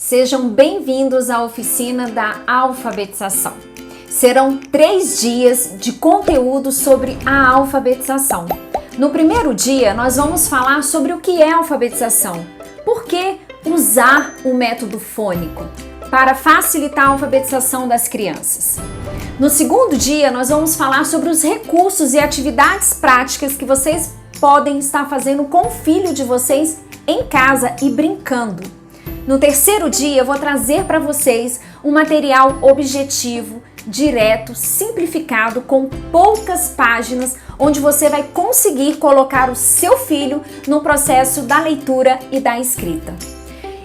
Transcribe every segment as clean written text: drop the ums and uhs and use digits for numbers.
Sejam bem-vindos à oficina da alfabetização. Serão 3 dias de conteúdo sobre a alfabetização. No primeiro dia, nós vamos falar sobre o que é alfabetização, por que usar o método fônico para facilitar a alfabetização das crianças. No segundo dia, nós vamos falar sobre os recursos e atividades práticas que vocês podem estar fazendo com o filho de vocês em casa e brincando. No terceiro dia, eu vou trazer para vocês um material objetivo, direto, simplificado, com poucas páginas, onde você vai conseguir colocar o seu filho no processo da leitura e da escrita.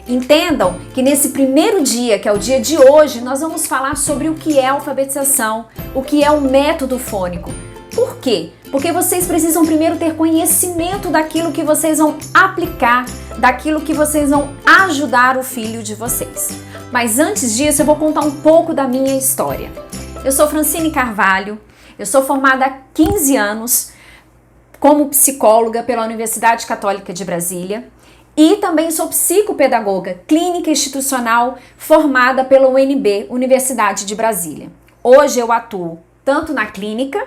Entendam que nesse primeiro dia, que é o dia de hoje, nós vamos falar sobre o que é alfabetização, o que é o método fônico. Por quê? Porque vocês precisam primeiro ter conhecimento daquilo que vocês vão aplicar, daquilo que vocês vão ajudar o filho de vocês. Mas antes disso, eu vou contar um pouco da minha história. Eu sou Francine Carvalho, eu sou formada há 15 anos como psicóloga pela Universidade Católica de Brasília e também sou psicopedagoga clínica institucional formada pela UNB, Universidade de Brasília. Hoje eu atuo tanto na clínica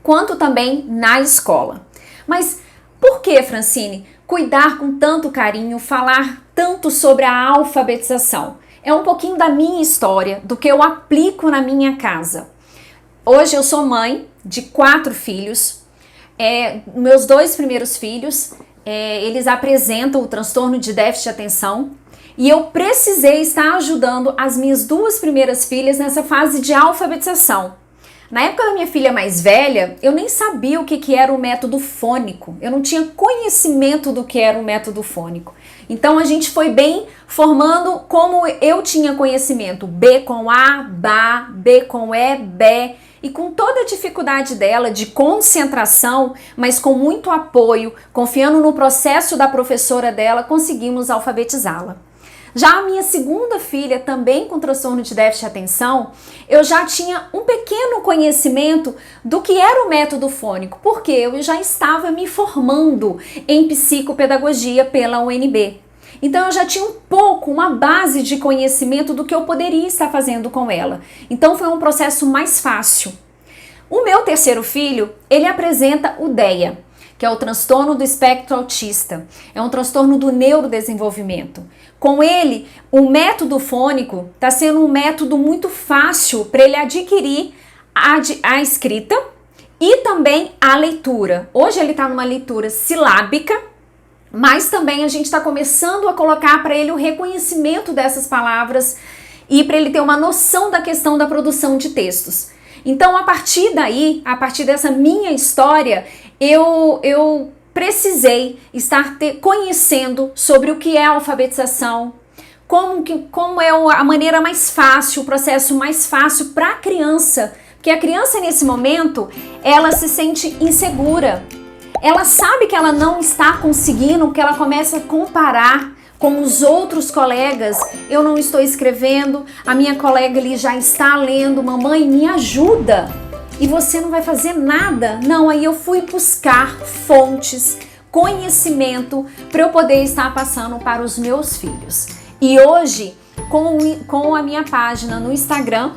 quanto também na escola. Mas por que, Francine, cuidar com tanto carinho, falar tanto sobre a alfabetização? É um pouquinho da minha história, do que eu aplico na minha casa. Hoje eu sou mãe de 4 filhos. Meus 2 primeiros filhos, eles apresentam o transtorno de déficit de atenção. E eu precisei estar ajudando as minhas 2 primeiras filhas nessa fase de alfabetização. Na época da minha filha mais velha, eu nem sabia o que era o método fônico. Eu não tinha conhecimento do que era o método fônico. Então a gente foi bem formando como eu tinha conhecimento. B com A, ba, B com E, bé. E com toda a dificuldade dela de concentração, mas com muito apoio, confiando no processo da professora dela, conseguimos alfabetizá-la. Já a minha segunda filha, também com transtorno de déficit de atenção, eu já tinha um pequeno conhecimento do que era o método fônico, porque eu já estava me formando em psicopedagogia pela UNB. Então eu já tinha um pouco, uma base de conhecimento do que eu poderia estar fazendo com ela. Então foi um processo mais fácil. O meu terceiro filho, ele apresenta o DEA, que é o transtorno do espectro autista. É um transtorno do neurodesenvolvimento. Com ele, o método fônico está sendo um método muito fácil para ele adquirir a escrita e também a leitura. Hoje ele está numa leitura silábica, mas também a gente está começando a colocar para ele o reconhecimento dessas palavras e para ele ter uma noção da questão da produção de textos. Então, a partir daí, a partir dessa minha história, eu precisei estar conhecendo sobre o que é alfabetização, como é a maneira mais fácil, o processo mais fácil para a criança. Porque a criança, nesse momento, ela se sente insegura. Ela sabe que ela não está conseguindo, porque ela começa a comparar com os outros colegas. Eu não estou escrevendo, a minha colega ali já está lendo, mamãe, me ajuda. E você não vai fazer nada. Não, aí eu fui buscar fontes, conhecimento para eu poder estar passando para os meus filhos. E hoje, com a minha página no Instagram,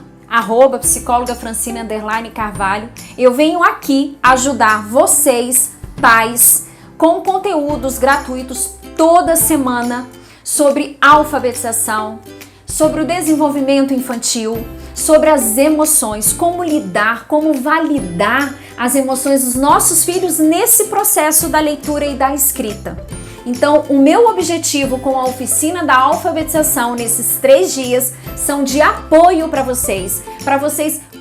@psicólogafrancine_Carvalho, eu venho aqui ajudar vocês, pais, com conteúdos gratuitos toda semana sobre alfabetização, sobre o desenvolvimento infantil, sobre as emoções, como lidar, como validar as emoções dos nossos filhos nesse processo da leitura e da escrita. Então, o meu objetivo com a oficina da alfabetização nesses 3 dias são de apoio para vocês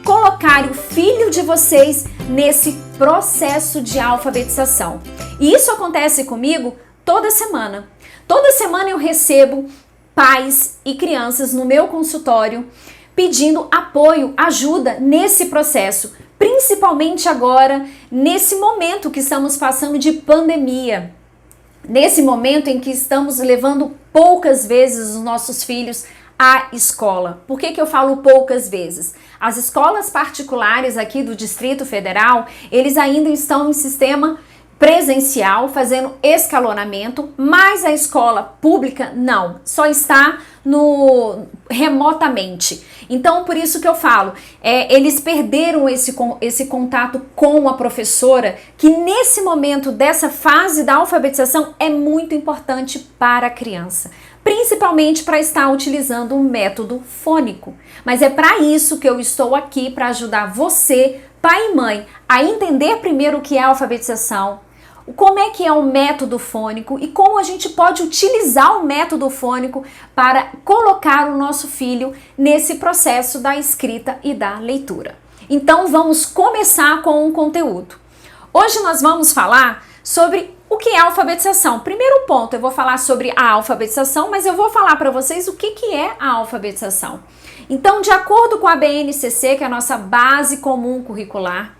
colocarem o filho de vocês nesse processo de alfabetização. E isso acontece comigo toda semana. Toda semana eu recebo pais e crianças no meu consultório pedindo apoio, ajuda nesse processo, principalmente agora, nesse momento que estamos passando de pandemia, nesse momento em que estamos levando poucas vezes os nossos filhos à escola. Por que eu falo poucas vezes? As escolas particulares aqui do Distrito Federal, eles ainda estão em sistema presencial, fazendo escalonamento, mas a escola pública não, só está no remotamente. Então, por isso que eu falo, eles perderam esse contato com a professora, que nesse momento dessa fase da alfabetização é muito importante para a criança, principalmente para estar utilizando um método fônico. Mas é para isso que eu estou aqui, para ajudar você, pai e mãe, a entender primeiro o que é a alfabetização, como é que é o método fônico e como a gente pode utilizar o método fônico para colocar o nosso filho nesse processo da escrita e da leitura. Então vamos começar com um conteúdo. Hoje nós vamos falar sobre o que é alfabetização. Primeiro ponto, eu vou falar sobre a alfabetização, mas eu vou falar para vocês o que é a alfabetização. Então, de acordo com a BNCC, que é a nossa base comum curricular,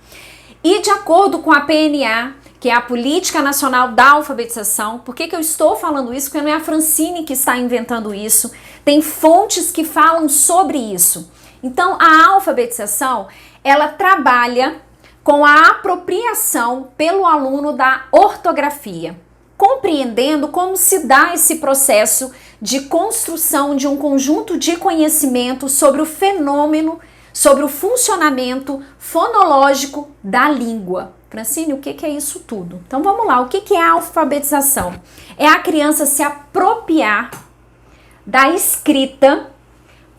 e de acordo com a PNA, que é a Política Nacional da Alfabetização. Por que eu estou falando isso? Porque não é a Francine que está inventando isso. Tem fontes que falam sobre isso. Então, a alfabetização, ela trabalha com a apropriação pelo aluno da ortografia, compreendendo como se dá esse processo de construção de um conjunto de conhecimento sobre o fenômeno, sobre o funcionamento fonológico da língua. Francine, o que é isso tudo? Então vamos lá, o que é a alfabetização? É a criança se apropriar da escrita,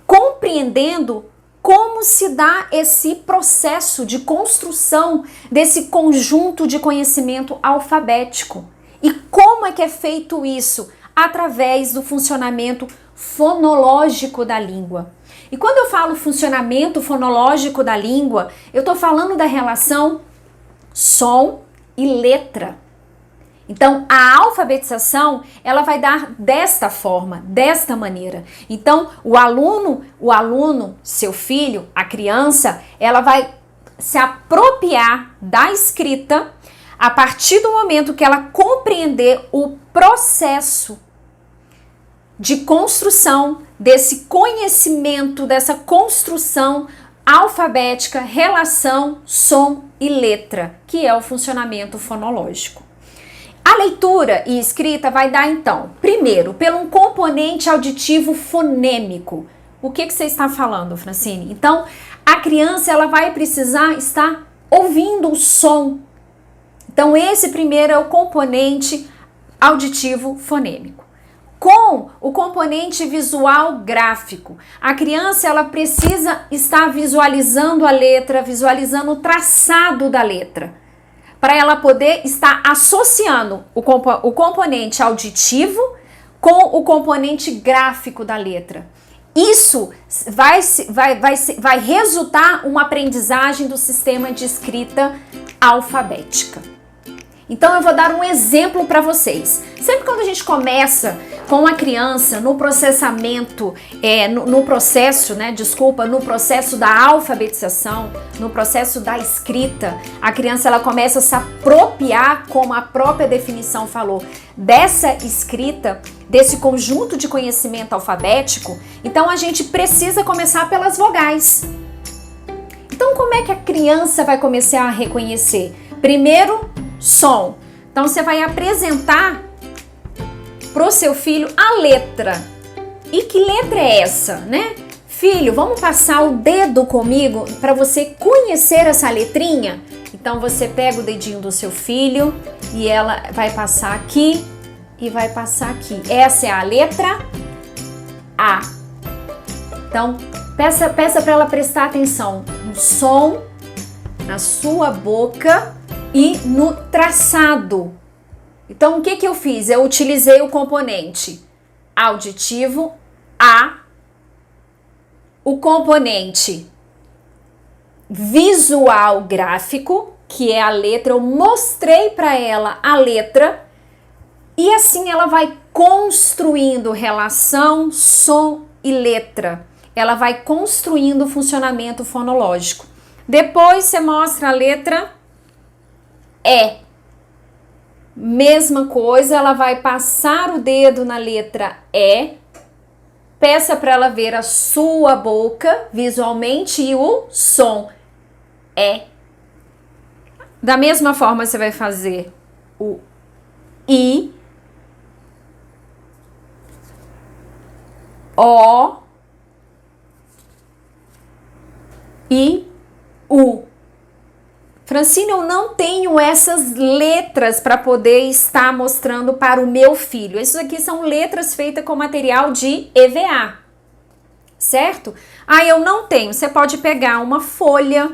compreendendo como se dá esse processo de construção desse conjunto de conhecimento alfabético. E como é que é feito isso? Através do funcionamento fonológico da língua. E quando eu falo funcionamento fonológico da língua, eu estou falando da relação som e letra. Então, a alfabetização, ela vai dar desta forma, desta maneira. Então, o aluno, seu filho, a criança, ela vai se apropriar da escrita a partir do momento que ela compreender o processo de construção desse conhecimento, dessa construção alfabética, relação, som e letra, que é o funcionamento fonológico. A leitura e escrita vai dar então, primeiro, pelo um componente auditivo fonêmico. O que você está falando, Francine? Então, a criança ela vai precisar estar ouvindo o som. Então, esse primeiro é o componente auditivo fonêmico. Com o componente visual gráfico, a criança ela precisa estar visualizando a letra, visualizando o traçado da letra, para ela poder estar associando o componente auditivo com o componente gráfico da letra. Isso vai resultar uma aprendizagem do sistema de escrita alfabética. Então eu vou dar um exemplo para vocês. Sempre quando a gente começa com a criança no processamento, no processo da alfabetização, no processo da escrita, a criança ela começa a se apropriar, como a própria definição falou, dessa escrita, desse conjunto de conhecimento alfabético. Então a gente precisa começar pelas vogais. Então como é que a criança vai começar a reconhecer? Primeiro, som. Então você vai apresentar pro seu filho a letra. E que letra é essa, né? Filho, vamos passar o dedo comigo para você conhecer essa letrinha? Então você pega o dedinho do seu filho e ela vai passar aqui e vai passar aqui. Essa é a letra A. Então peça para ela prestar atenção no som, na sua boca e no traçado. Então, o que eu fiz? Eu utilizei o componente auditivo A, o componente visual gráfico, que é a letra. Eu mostrei para ela a letra e assim ela vai construindo relação, som e letra. Ela vai construindo o funcionamento fonológico. Depois você mostra a letra E. Mesma coisa, ela vai passar o dedo na letra E, peça para ela ver a sua boca visualmente e o som E. Da mesma forma você vai fazer o I, O e U. Francine, eu não tenho essas letras para poder estar mostrando para o meu filho. Essas aqui são letras feitas com material de EVA, certo? Ah, eu não tenho. Você pode pegar uma folha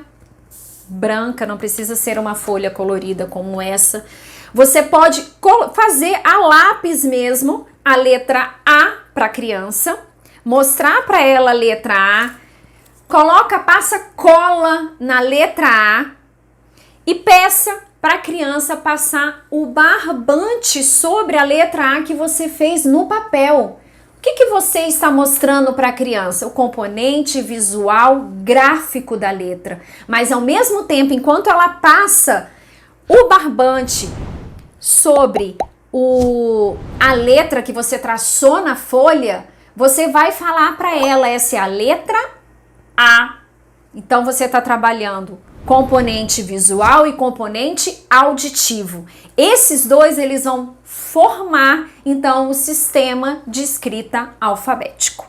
branca, não precisa ser uma folha colorida como essa. Você pode fazer a lápis mesmo, a letra A para a criança, mostrar para ela a letra A, passa cola na letra A, e peça para a criança passar o barbante sobre a letra A que você fez no papel. O que você está mostrando para a criança? O componente visual gráfico da letra. Mas ao mesmo tempo, enquanto ela passa o barbante sobre a letra que você traçou na folha, você vai falar para ela, essa é a letra A. Então você está trabalhando componente visual e componente auditivo. Esses dois, eles vão formar, então, o sistema de escrita alfabético.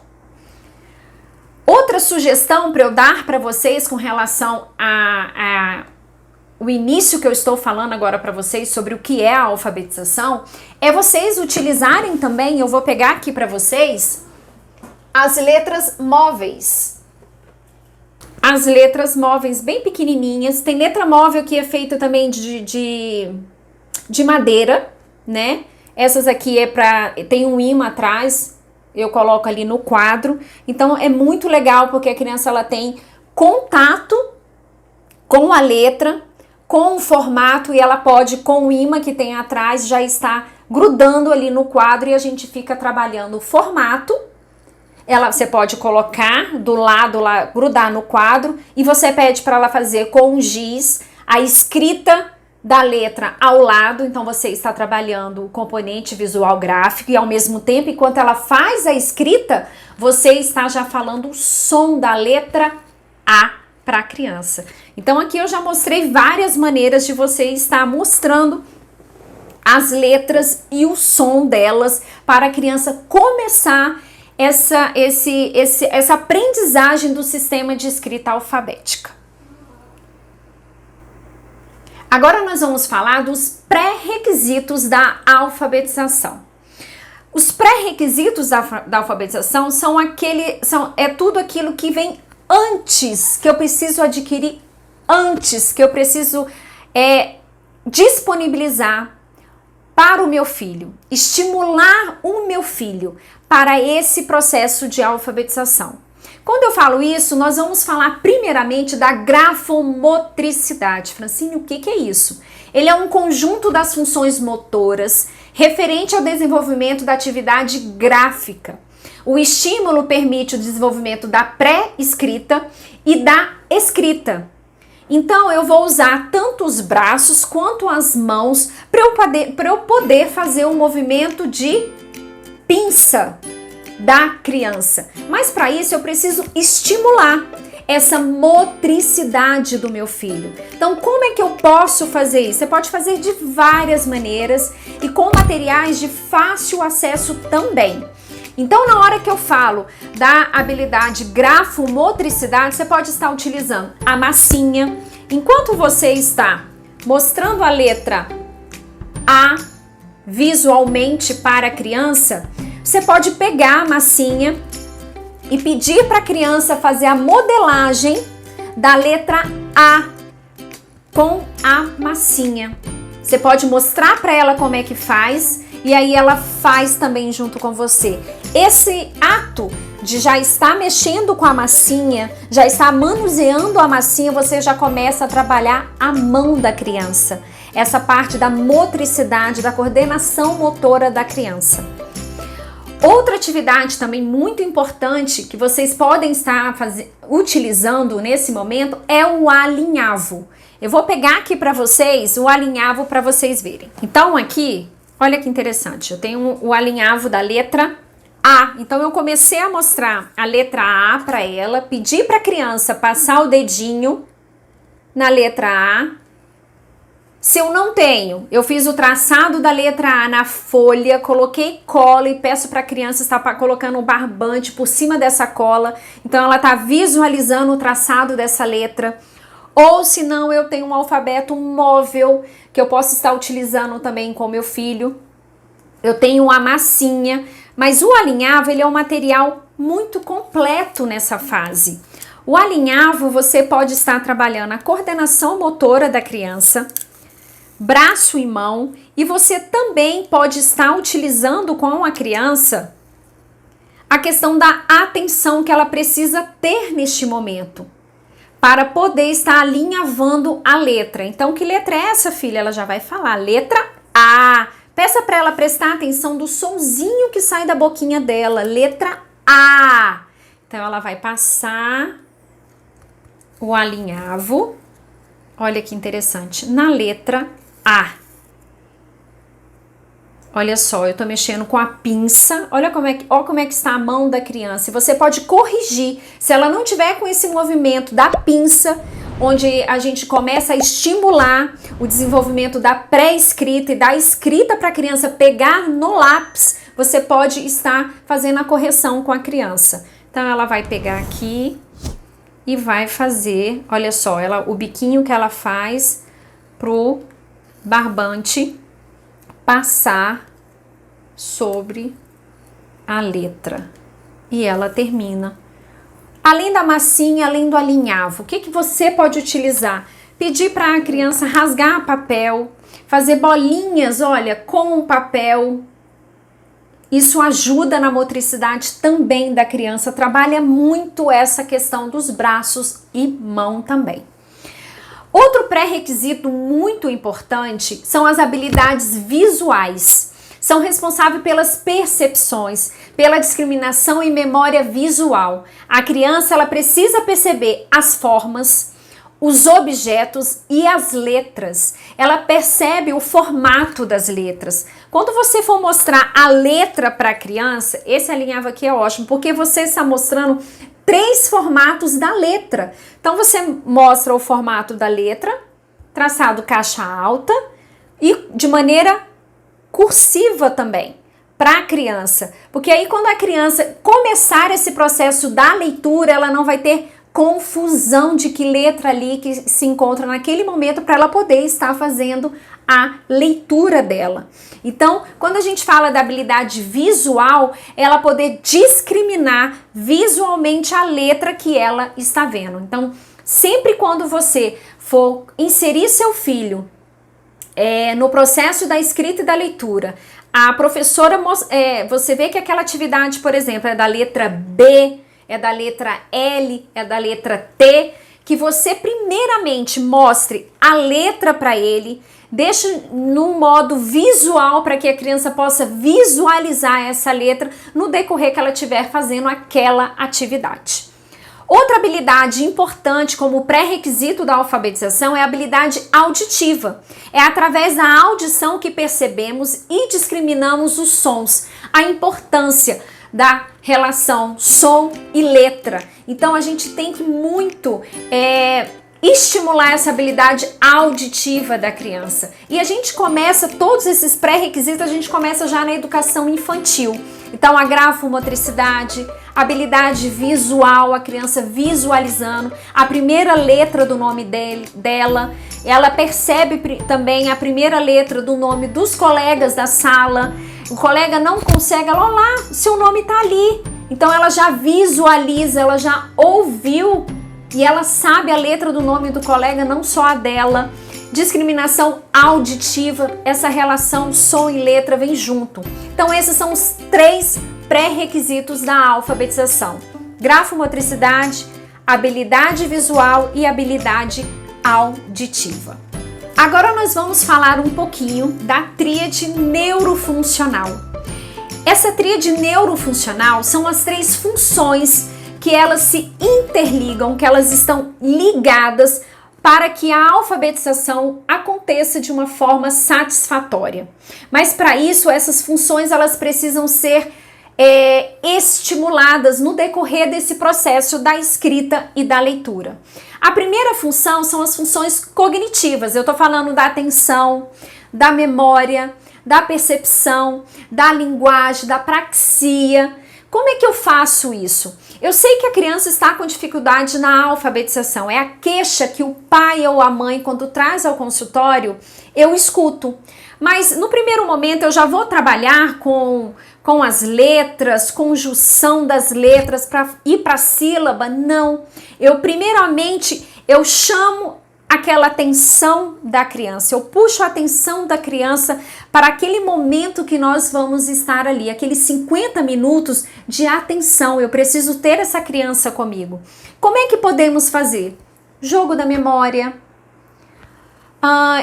Outra sugestão para eu dar para vocês com relação o início que eu estou falando agora para vocês sobre o que é a alfabetização, é vocês utilizarem também, eu vou pegar aqui para vocês, as letras móveis. As letras móveis bem pequenininhas. Tem letra móvel que é feita também de madeira, né? Essas aqui tem um imã atrás, eu coloco ali no quadro. Então é muito legal porque a criança ela tem contato com a letra, com o formato, e ela pode, com o imã que tem atrás, já estar grudando ali no quadro e a gente fica trabalhando o formato. Você pode colocar do lado lá, grudar no quadro, e você pede para ela fazer com giz a escrita da letra ao lado. Então você está trabalhando o componente visual gráfico e ao mesmo tempo, enquanto ela faz a escrita, você está já falando o som da letra A para a criança. Então aqui eu já mostrei várias maneiras de você estar mostrando as letras e o som delas para a criança começar essa aprendizagem do sistema de escrita alfabética. Agora nós vamos falar dos pré-requisitos da alfabetização. Os pré-requisitos da alfabetização é tudo aquilo que vem antes, que eu preciso adquirir antes, que eu preciso disponibilizar para o meu filho, estimular o meu filho para esse processo de alfabetização. Quando eu falo isso, nós vamos falar primeiramente da grafomotricidade. Francine, o que é isso? Ele é um conjunto das funções motoras referente ao desenvolvimento da atividade gráfica. O estímulo permite o desenvolvimento da pré-escrita e da escrita. Então, eu vou usar tanto os braços quanto as mãos para eu poder fazer um movimento de pinça da criança. Mas para isso, eu preciso estimular essa motricidade do meu filho. Então, como é que eu posso fazer isso? Você pode fazer de várias maneiras e com materiais de fácil acesso também. Então, na hora que eu falo da habilidade grafomotricidade, você pode estar utilizando a massinha. Enquanto você está mostrando a letra A visualmente para a criança, você pode pegar a massinha e pedir para a criança fazer a modelagem da letra A com a massinha. Você pode mostrar para ela como é que faz e aí ela faz também junto com você. Esse ato de já estar mexendo com a massinha, já estar manuseando a massinha, você já começa a trabalhar a mão da criança. Essa parte da motricidade, da coordenação motora da criança. Outra atividade também muito importante que vocês podem estar utilizando nesse momento é o alinhavo. Eu vou pegar aqui para vocês o alinhavo para vocês verem. Então aqui, olha que interessante, eu tenho o alinhavo da letra A. Então eu comecei a mostrar a letra A para ela, pedi para a criança passar o dedinho na letra A Se eu não tenho, eu fiz o traçado da letra A na folha, coloquei cola e peço para a criança estar colocando um barbante por cima dessa cola. Então ela está visualizando o traçado dessa letra. Ou se não, eu tenho um alfabeto móvel que eu posso estar utilizando também com meu filho. Eu tenho a massinha, mas o alinhavo ele é um material muito completo nessa fase. O alinhavo você pode estar trabalhando a coordenação motora da criança, braço e mão, e você também pode estar utilizando com a criança a questão da atenção que ela precisa ter neste momento, para poder estar alinhavando a letra. Então, que letra é essa, filha? Ela já vai falar, letra A. Peça para ela prestar atenção do sonzinho que sai da boquinha dela, letra A. Então, ela vai passar o alinhavo, olha que interessante, na letra A. Olha só, eu tô mexendo com a pinça, olha como é que está a mão da criança. E você pode corrigir, se ela não tiver com esse movimento da pinça, onde a gente começa a estimular o desenvolvimento da pré-escrita e da escrita para a criança pegar no lápis, você pode estar fazendo a correção com a criança. Então ela vai pegar aqui e vai fazer, olha só, o biquinho que ela faz pro barbante passar sobre a letra. E ela termina. Além da massinha, além do alinhavo, o que você pode utilizar? Pedir para a criança rasgar papel, fazer bolinhas, olha, com o papel. Isso ajuda na motricidade também da criança, trabalha muito essa questão dos braços e mão também. Outro pré-requisito muito importante são as habilidades visuais. São responsáveis pelas percepções, pela discriminação e memória visual. A criança ela precisa perceber as formas, os objetos e as letras. Ela percebe o formato das letras. Quando você for mostrar a letra para a criança, esse alinhavo aqui é ótimo, porque você está mostrando 3 formatos da letra. Então você mostra o formato da letra, traçado caixa alta e de maneira cursiva também para a criança. Porque aí quando a criança começar esse processo da leitura, ela não vai ter confusão de que letra ali que se encontra naquele momento para ela poder estar fazendo a leitura dela. Então, quando a gente fala da habilidade visual, ela poder discriminar visualmente a letra que ela está vendo. Então, sempre quando você for inserir seu filho no processo da escrita e da leitura, a professora, você vê que aquela atividade, por exemplo, é da letra B, é da letra L, é da letra T, que você primeiramente mostre a letra para ele, deixe no modo visual para que a criança possa visualizar essa letra no decorrer que ela estiver fazendo aquela atividade. Outra habilidade importante como pré-requisito da alfabetização é a habilidade auditiva. É através da audição que percebemos e discriminamos os sons. A importância da relação som e letra. Então a gente tem que muito estimular essa habilidade auditiva da criança. E a gente começa, todos esses pré-requisitos, a gente começa já na educação infantil. Então a grafomotricidade, habilidade visual, a criança visualizando a primeira letra do nome dela, ela percebe também a primeira letra do nome dos colegas da sala. O colega não consegue, ela, olá, seu nome tá ali. Então ela já visualiza, ela já ouviu e ela sabe a letra do nome do colega, não só a dela. Discriminação auditiva, essa relação som e letra vem junto. Então esses são os 3 pré-requisitos da alfabetização: grafomotricidade, habilidade visual e habilidade auditiva. Agora nós vamos falar um pouquinho da tríade neurofuncional. Essa tríade neurofuncional são as 3 funções que elas se interligam, que elas estão ligadas para que a alfabetização aconteça de uma forma satisfatória. Mas para isso, essas funções elas precisam ser estimuladas no decorrer desse processo da escrita e da leitura. A primeira função são as funções cognitivas. Eu estou falando da atenção, da memória, da percepção, da linguagem, da praxia. Como é que eu faço isso? Eu sei que a criança está com dificuldade na alfabetização. É a queixa que o pai ou a mãe, quando traz ao consultório, eu escuto. Mas no primeiro momento eu já vou trabalhar com as letras, conjunção das letras para ir para a sílaba. Não. Primeiramente eu chamo aquela atenção da criança. Eu puxo a atenção da criança para aquele momento que nós vamos estar ali, aqueles 50 minutos de atenção. Eu preciso ter essa criança comigo. Como é que podemos fazer? Jogo da memória.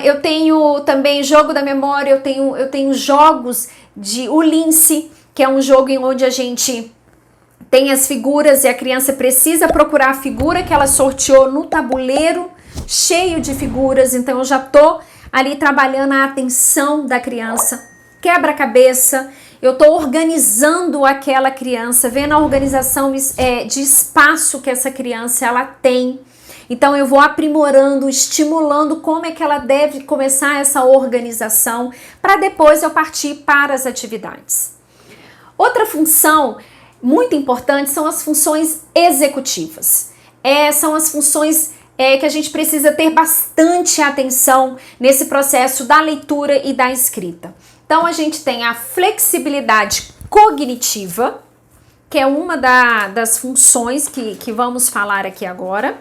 Eu tenho também jogo da memória, eu tenho jogos de Ulince, que é um jogo em onde a gente tem as figuras e a criança precisa procurar a figura que ela sorteou no tabuleiro cheio de figuras. Então eu já tô ali trabalhando a atenção da criança. Quebra-cabeça, eu tô organizando aquela criança, vendo a organização de espaço que essa criança ela tem. Então eu vou aprimorando, estimulando como é que ela deve começar essa organização para depois eu partir para as atividades. Outra função muito importante são as funções executivas. São as funções que a gente precisa ter bastante atenção nesse processo da leitura e da escrita. Então a gente tem a flexibilidade cognitiva, que é uma das funções que vamos falar aqui agora.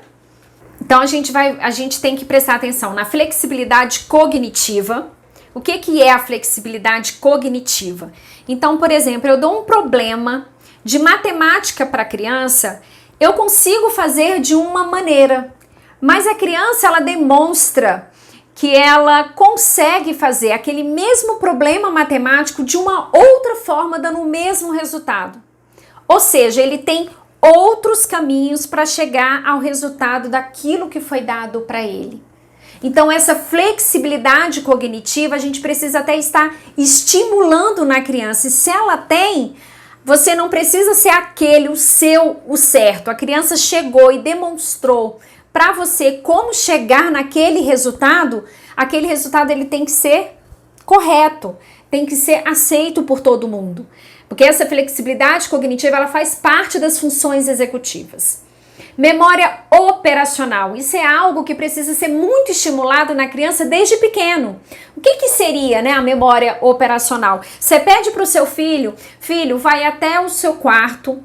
Então a gente tem que prestar atenção na flexibilidade cognitiva. O que é a flexibilidade cognitiva? Então, por exemplo, eu dou um problema de matemática para a criança, eu consigo fazer de uma maneira, mas a criança ela demonstra que ela consegue fazer aquele mesmo problema matemático de uma outra forma, dando o mesmo resultado. Ou seja, ele tem outros caminhos para chegar ao resultado daquilo que foi dado para ele. Então essa flexibilidade cognitiva a gente precisa até estar estimulando na criança. E se ela tem, você não precisa ser o certo. A criança chegou e demonstrou para você como chegar naquele resultado. Aquele resultado ele tem que ser correto, tem que ser aceito por todo mundo. Porque essa flexibilidade cognitiva ela faz parte das funções executivas. Memória operacional, isso é algo que precisa ser muito estimulado na criança desde pequeno. O que seria, né, a memória operacional? Você pede para o seu filho, vai até o seu quarto,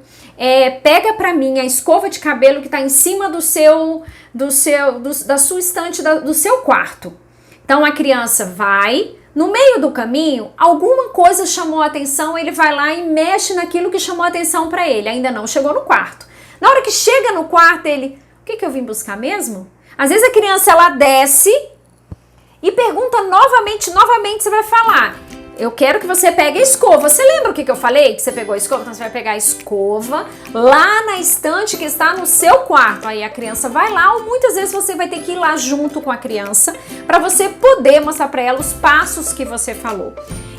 pega para mim a escova de cabelo que está em cima da sua estante do seu quarto. Então a criança vai, no meio do caminho, alguma coisa chamou a atenção, ele vai lá e mexe naquilo que chamou a atenção para ele, ainda não chegou no quarto. Na hora que chega no quarto, ele, o que eu vim buscar mesmo? Às vezes a criança, ela desce e pergunta novamente, você vai falar, eu quero que você pegue a escova. Você lembra o que eu falei? Que você pegou a escova? Então você vai pegar a escova lá na estante que está no seu quarto. Aí a criança vai lá, ou muitas vezes você vai ter que ir lá junto com a criança para você poder mostrar para ela os passos que você falou.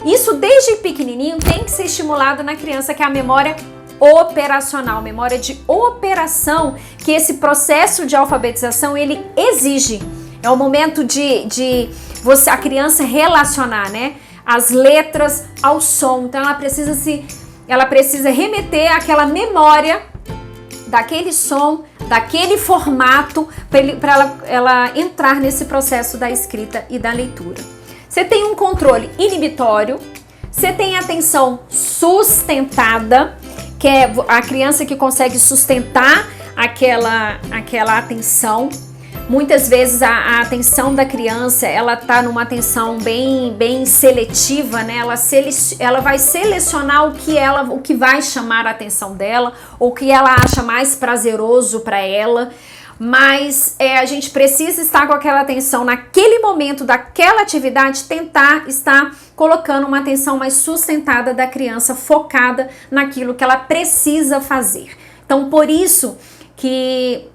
Isso desde pequenininho tem que ser estimulado na criança, que é a memória operacional, memória de operação, que esse processo de alfabetização ele exige. É o momento de a criança relacionar, né, as letras ao som. Então ela precisa remeter àquela memória daquele som, daquele formato, para ela entrar nesse processo da escrita e da leitura. Você tem um controle inibitório, você tem atenção sustentada, que é a criança que consegue sustentar aquela atenção. Muitas vezes a atenção da criança, ela tá numa atenção bem seletiva, né? Ela vai selecionar o que vai chamar a atenção dela, ou o que ela acha mais prazeroso para ela. Mas a gente precisa estar com aquela atenção naquele momento daquela atividade, tentar estar colocando uma atenção mais sustentada da criança, focada naquilo que ela precisa fazer. Então, por isso que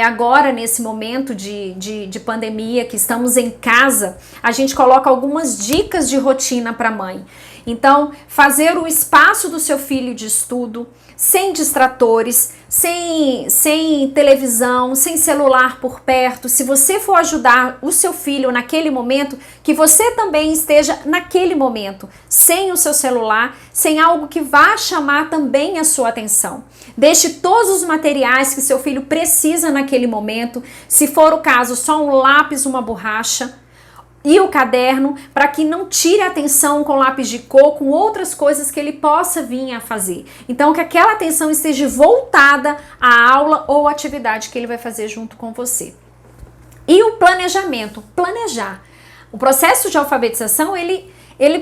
agora nesse momento de pandemia, que estamos em casa, a gente coloca algumas dicas de rotina para a mãe. Então, fazer o espaço do seu filho de estudo, sem distratores, sem televisão, sem celular por perto. Se você for ajudar o seu filho naquele momento, que você também esteja naquele momento, sem o seu celular, sem algo que vá chamar também a sua atenção. Deixe todos os materiais que seu filho precisa naquele momento, se for o caso, só um lápis, uma borracha e o caderno, para que não tire a atenção com lápis de cor, com outras coisas que ele possa vir a fazer. Então, que aquela atenção esteja voltada à aula ou atividade que ele vai fazer junto com você. E o planejamento, planejar. O processo de alfabetização, ele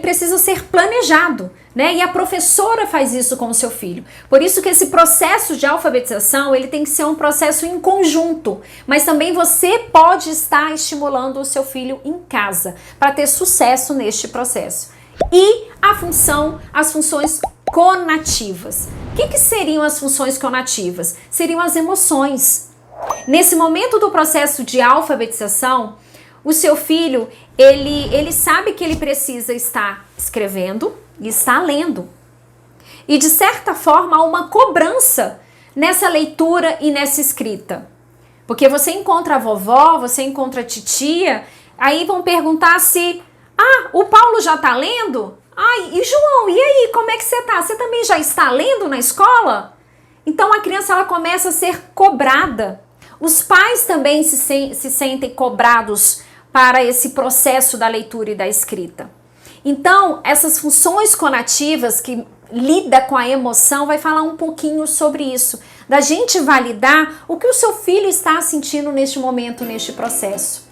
precisa ser planejado, né? E a professora faz isso com o seu filho. Por isso que esse processo de alfabetização, ele tem que ser um processo em conjunto, mas também você pode estar estimulando o seu filho em casa para ter sucesso neste processo. E as funções conativas. O que seriam as funções conativas? Seriam as emoções. Nesse momento do processo de alfabetização, o seu filho, ele sabe que ele precisa estar escrevendo e estar lendo. E de certa forma há uma cobrança nessa leitura e nessa escrita. Porque você encontra a vovó, você encontra a titia, aí vão perguntar se, o Paulo já tá lendo? E João, e aí, como é que você tá? Você também já está lendo na escola? Então a criança, ela começa a ser cobrada. Os pais também se sentem cobrados para esse processo da leitura e da escrita. Então, essas funções conativas que lida com a emoção, vai falar um pouquinho sobre isso, da gente validar o que o seu filho está sentindo neste momento, neste processo.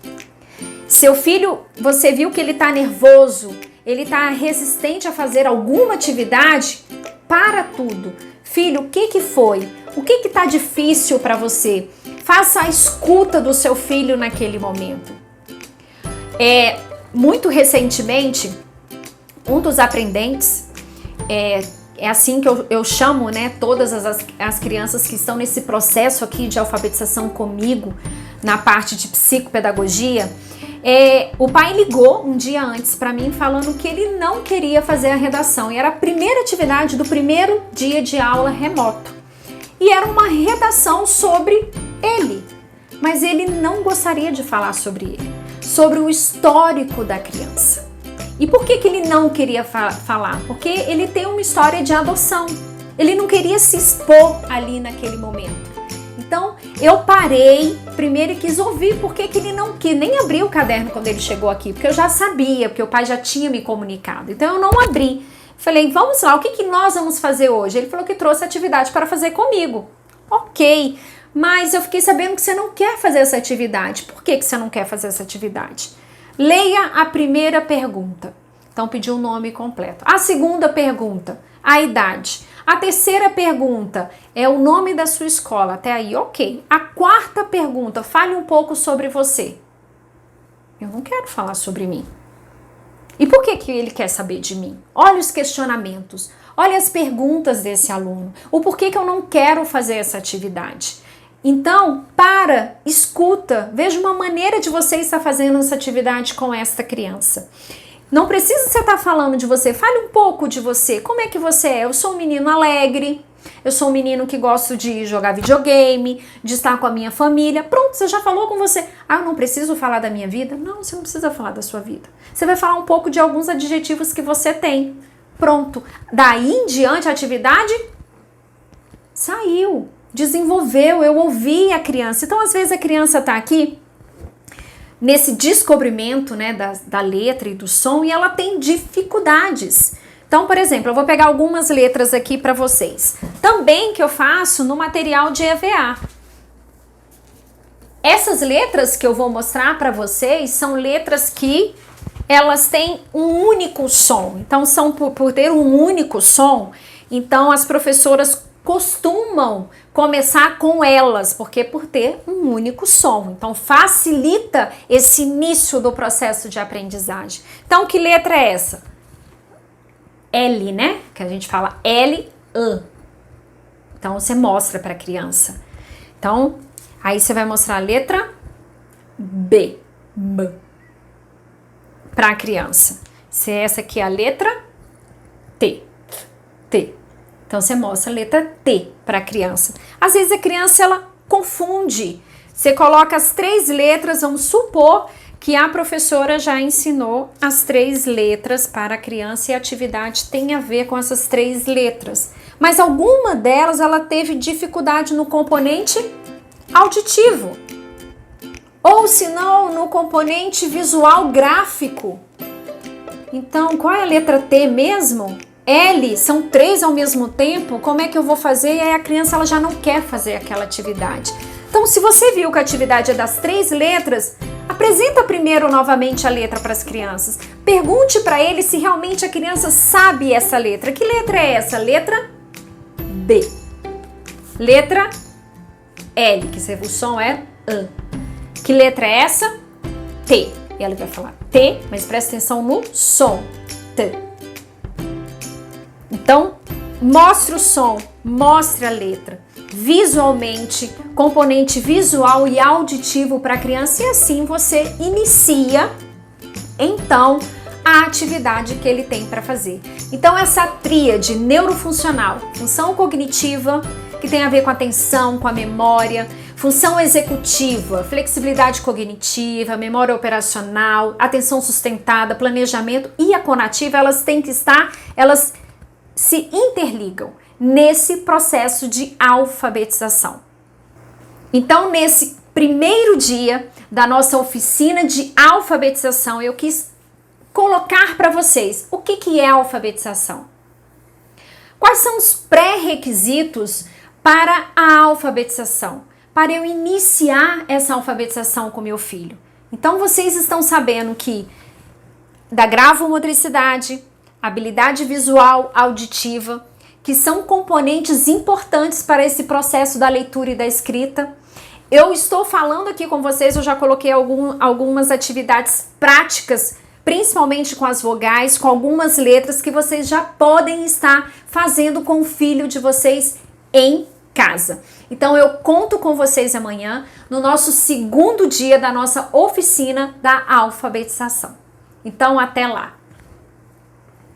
Seu filho, você viu que ele está nervoso, ele está resistente a fazer alguma atividade? Para tudo. Filho, o que foi? O que está difícil para você? Faça a escuta do seu filho naquele momento. Muito recentemente, um dos aprendentes, é assim que eu chamo, né, todas as crianças que estão nesse processo aqui de alfabetização comigo, na parte de psicopedagogia, o pai ligou um dia antes para mim falando que ele não queria fazer a redação, e era a primeira atividade do primeiro dia de aula remoto. E era uma redação sobre ele, mas ele não gostaria de falar sobre ele, sobre o histórico da criança. E por que ele não queria falar? Porque ele tem uma história de adoção. Ele não queria se expor ali naquele momento. Então, eu parei primeiro e quis ouvir por que ele não quis. Nem abri o caderno quando ele chegou aqui, porque eu já sabia, porque o pai já tinha me comunicado. Então, eu não abri. Falei, vamos lá, o que nós vamos fazer hoje? Ele falou que trouxe atividade para fazer comigo. Ok, mas eu fiquei sabendo que você não quer fazer essa atividade. Por que você não quer fazer essa atividade? Leia a primeira pergunta. Então, pediu o nome completo. A segunda pergunta, a idade. A terceira pergunta é o nome da sua escola. Até aí, ok. A quarta pergunta, fale um pouco sobre você. Eu não quero falar sobre mim. E por que ele quer saber de mim? Olha os questionamentos, olha as perguntas desse aluno. O porquê que eu não quero fazer essa atividade. Então, escuta, veja uma maneira de você estar fazendo essa atividade com esta criança. Não precisa você estar falando de você, fale um pouco de você. Como é que você é? Eu sou um menino alegre, eu sou um menino que gosto de jogar videogame, de estar com a minha família. Pronto, você já falou com você. Eu não preciso falar da minha vida? Não, você não precisa falar da sua vida. Você vai falar um pouco de alguns adjetivos que você tem. Pronto. Daí em diante a atividade saiu. Desenvolveu, eu ouvi a criança. Então, às vezes, a criança está aqui nesse descobrimento, né, da letra e do som, e ela tem dificuldades. Então, por exemplo, eu vou pegar algumas letras aqui para vocês. Também que eu faço no material de EVA. Essas letras que eu vou mostrar para vocês são letras que elas têm um único som. Então, são por ter um único som, então as professoras costumam começar com elas, porque por ter um único som. Então, facilita esse início do processo de aprendizagem. Então, que letra é essa? L, né? Que a gente fala L, A. Então, você mostra para a criança. Então, Aí você vai mostrar a letra B, B, para a criança. Se essa aqui é a letra T, T. Então você mostra a letra T para a criança. Às vezes a criança ela confunde. Você coloca as 3 letras, vamos supor que a professora já ensinou as 3 letras para a criança e a atividade tem a ver com essas 3 letras. Mas alguma delas ela teve dificuldade no componente auditivo. Ou se não, no componente visual gráfico. Então, qual é a letra T mesmo? L, são 3 ao mesmo tempo, como é que eu vou fazer? E aí a criança ela já não quer fazer aquela atividade. Então, se você viu que a atividade é das 3 letras, apresenta primeiro novamente a letra para as crianças. Pergunte para eles se realmente a criança sabe essa letra. Que letra é essa? Letra B. Letra L, que o som é A. Que letra é essa? T. E ela vai falar T, mas presta atenção no som. T. Então, mostre o som, mostre a letra. Visualmente, componente visual e auditivo para a criança e assim você inicia, então, a atividade que ele tem para fazer. Então, essa tríade neurofuncional, função cognitiva, que tem a ver com a atenção, com a memória, função executiva, flexibilidade cognitiva, memória operacional, atenção sustentada, planejamento e a conativa, elas têm que estar, elas se interligam nesse processo de alfabetização. Então, nesse primeiro dia da nossa oficina de alfabetização, eu quis colocar para vocês o que é alfabetização. Quais são os pré-requisitos para a alfabetização? Para eu iniciar essa alfabetização com meu filho. Então, vocês estão sabendo que da gravomotricidade, habilidade visual, auditiva, que são componentes importantes para esse processo da leitura e da escrita. Eu estou falando aqui com vocês, eu já coloquei algumas atividades práticas, principalmente com as vogais, com algumas letras que vocês já podem estar fazendo com o filho de vocês em casa. Então eu conto com vocês amanhã no nosso segundo dia da nossa oficina da alfabetização. Então até lá!